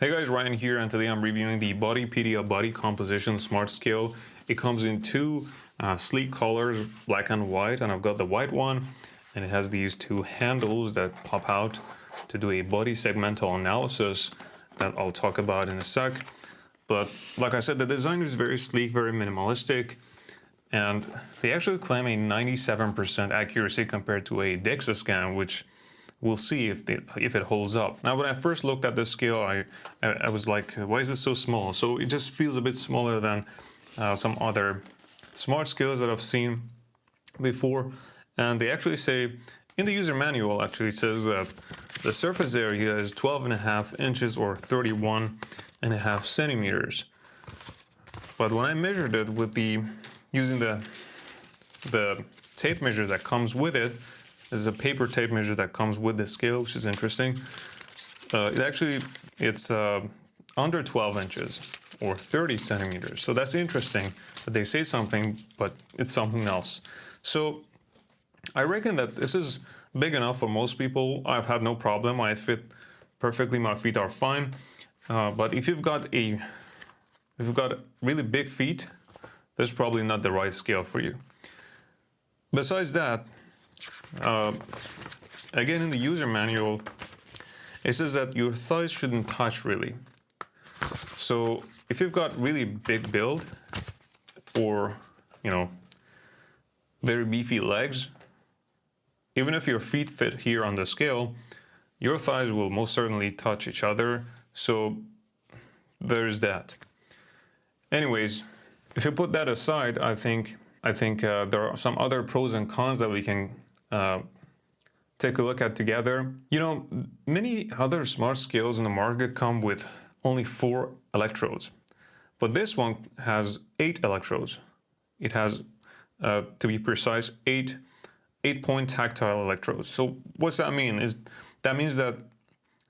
Hey guys, Ryan here, and today I'm reviewing the Bodypedia Body Composition Smart Scale. It comes in two sleek colors, black and white, and I've got the white one, and it has these two handles that pop out to do a body segmental analysis that I'll talk about in a sec. But like I said, the design is very sleek, very minimalistic, and they actually claim a 97% accuracy compared to a DEXA scan, which we'll see if it holds up. Now, when I first looked at this scale, I was like, why is this so small? So it just feels a bit smaller than some other smart scales that I've seen before. And they actually say, in the user manual, actually it says that the surface area is 12.5 inches or 31.5 centimeters. But when I measured it with using the tape measure that comes with it, there's a paper tape measure that comes with the scale, which is interesting. It's under 12 inches or 30 centimeters. So that's interesting that they say something, but it's something else. So I reckon that this is big enough for most people. I've had no problem. I fit perfectly. My feet are fine. But if you've got really big feet, this is probably not the right scale for you. Besides that, again, in the user manual, it says that your thighs shouldn't touch really. So if you've got really big build or, very beefy legs, even if your feet fit here on the scale, your thighs will most certainly touch each other. So there's that. Anyways, if you put that aside, I think there are some other pros and cons that we can take a look at together. Many other smart scales in the market come with only 4 electrodes, but this one has 8 electrodes. It has, to be precise, 8-point tactile electrodes. So what's that mean? That means that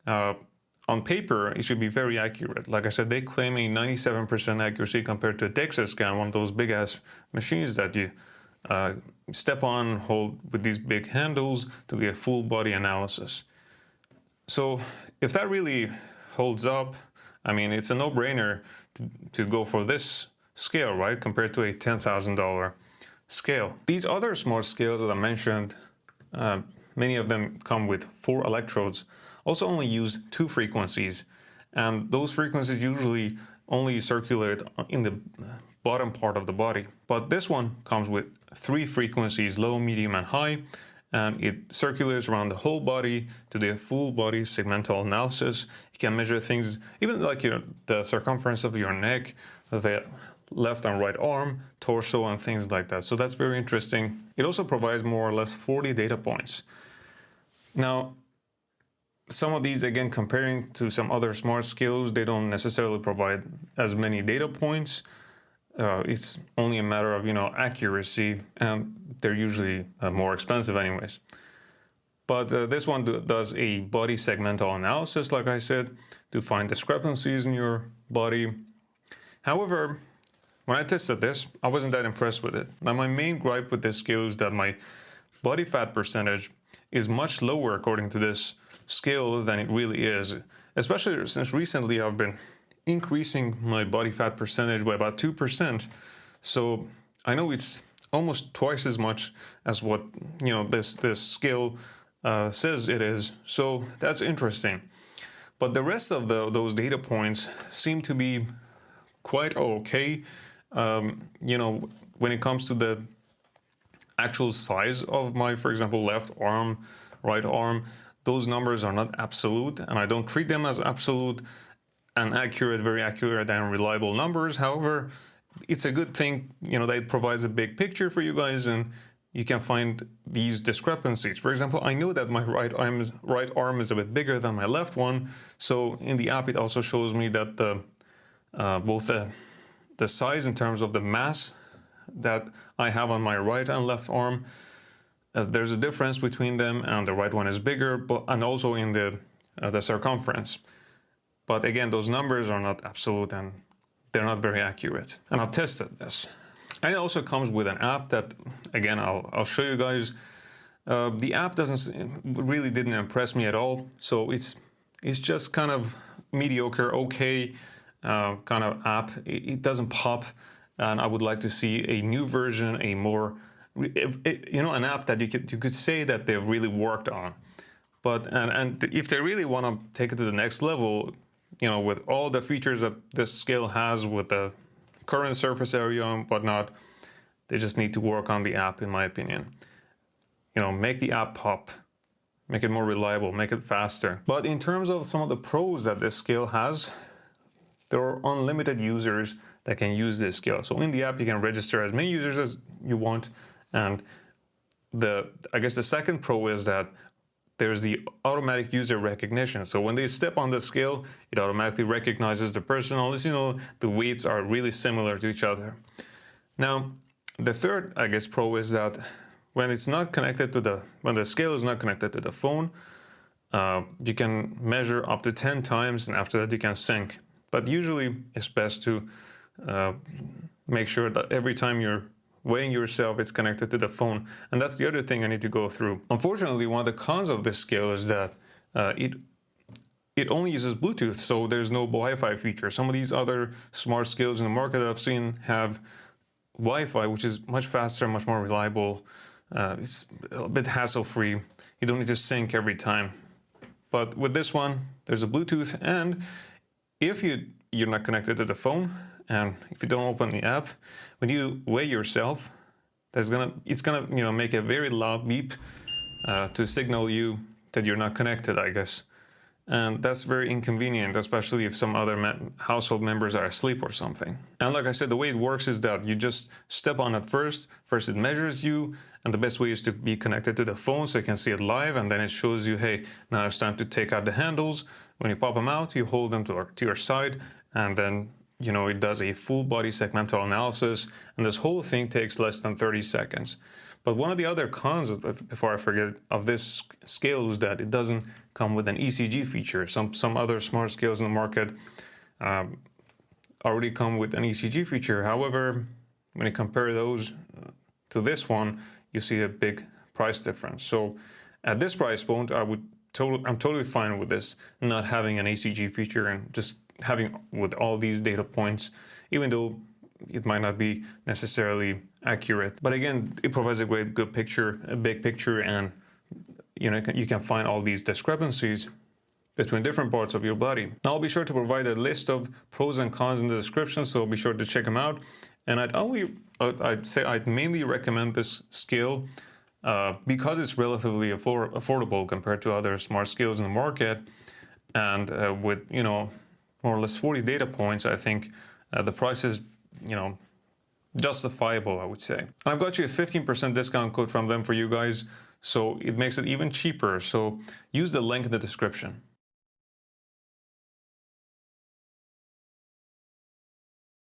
on paper, it should be very accurate. Like I said, they claim a 97% accuracy compared to a DEXA scan, one of those big-ass machines that you step on, hold with these big handles to do a full body analysis. So if that really holds up, I mean, it's a no-brainer to go for this scale, right, compared to a $10,000 scale. These other smart scales that I mentioned, many of them come with 4 electrodes, also only use 2 frequencies, and those frequencies usually only circulate in the bottom part of the body. But this one comes with 3 frequencies, low, medium, and high, and it circulates around the whole body to do a full body segmental analysis. You can measure things, even like the circumference of your neck, the left and right arm, torso, and things like that. So that's very interesting. It also provides more or less 40 data points. Now, some of these, again, comparing to some other smart scales, they don't necessarily provide as many data points. It's only a matter of, accuracy, and they're usually more expensive anyways. But this one does a body segmental analysis, like I said, to find discrepancies in your body. However, when I tested this, I wasn't that impressed with it. Now, my main gripe with this scale is that my body fat percentage is much lower according to this scale than it really is, especially since recently I've been increasing my body fat percentage by about 2%. So I know it's almost twice as much as what this scale says it is. So that's interesting. But the rest of those data points seem to be quite okay. When it comes to the actual size of my, for example, left arm, right arm, those numbers are not absolute, and I don't treat them as absolute and accurate, very accurate and reliable numbers. However, it's a good thing, that it provides a big picture for you guys, and you can find these discrepancies. For example, I know that my right arm is a bit bigger than my left one, so in the app it also shows me that both the size in terms of the mass that I have on my right and left arm, there's a difference between them, and the right one is bigger, and also in the circumference. But again, those numbers are not absolute, and they're not very accurate. And I've tested this. And it also comes with an app that, again, I'll show you guys. The app didn't impress me at all. So it's just kind of mediocre, okay kind of app. It doesn't pop, and I would like to see a new version, a more, an app that you could say that they've really worked on. But and if they really want to take it to the next level, with all the features that this scale has, with the current surface area and whatnot, they just need to work on the app, in my opinion. Make the app pop, make it more reliable, make it faster. But in terms of some of the pros that this scale has, there are unlimited users that can use this scale. So in the app, you can register as many users as you want. And I guess the second pro is that there's the automatic user recognition. So when they step on the scale, it automatically recognizes the person, unless the weights are really similar to each other. Now, the third, I guess, pro is that when it's not connected to when the scale is not connected to the phone, you can measure up to 10 times, and after that you can sync. But usually it's best to make sure that every time you're weighing yourself, it's connected to the phone. And that's the other thing I need to go through. Unfortunately, one of the cons of this scale is that it only uses Bluetooth, so there's no Wi-Fi feature. Some of these other smart scales in the market that I've seen have Wi-Fi, which is much faster, much more reliable. It's a bit hassle-free. You don't need to sync every time. But with this one, there's a Bluetooth, and if you're not connected to the phone, and if you don't open the app, when you weigh yourself, it's gonna make a very loud beep to signal you that you're not connected, I guess. And that's very inconvenient, especially if some other household members are asleep or something. And like I said, the way it works is that you just step on it first. First it measures you, and the best way is to be connected to the phone so you can see it live, and then it shows you, hey, now it's time to take out the handles. When you pop them out, you hold them to your side, and then it does a full body segmental analysis, and this whole thing takes less than 30 seconds. But one of the other cons, before I forget, of this scale is that it doesn't come with an ECG feature. Some other smart scales in the market already come with an ECG feature. However, when you compare those to this one, you see a big price difference. So at this price point, I'm totally fine with this not having an ECG feature and just having with all these data points, even though it might not be necessarily accurate. But again, it provides a good picture, a big picture, and you can find all these discrepancies between different parts of your body. Now, I'll be sure to provide a list of pros and cons in the description, so be sure to check them out. And I'd mainly recommend this scale because it's relatively affordable compared to other smart scales in the market, and with more or less 40 data points, I think the price is justifiable, I would say. And I've got you a 15% discount code from them for you guys, so it makes it even cheaper. So use the link in the description.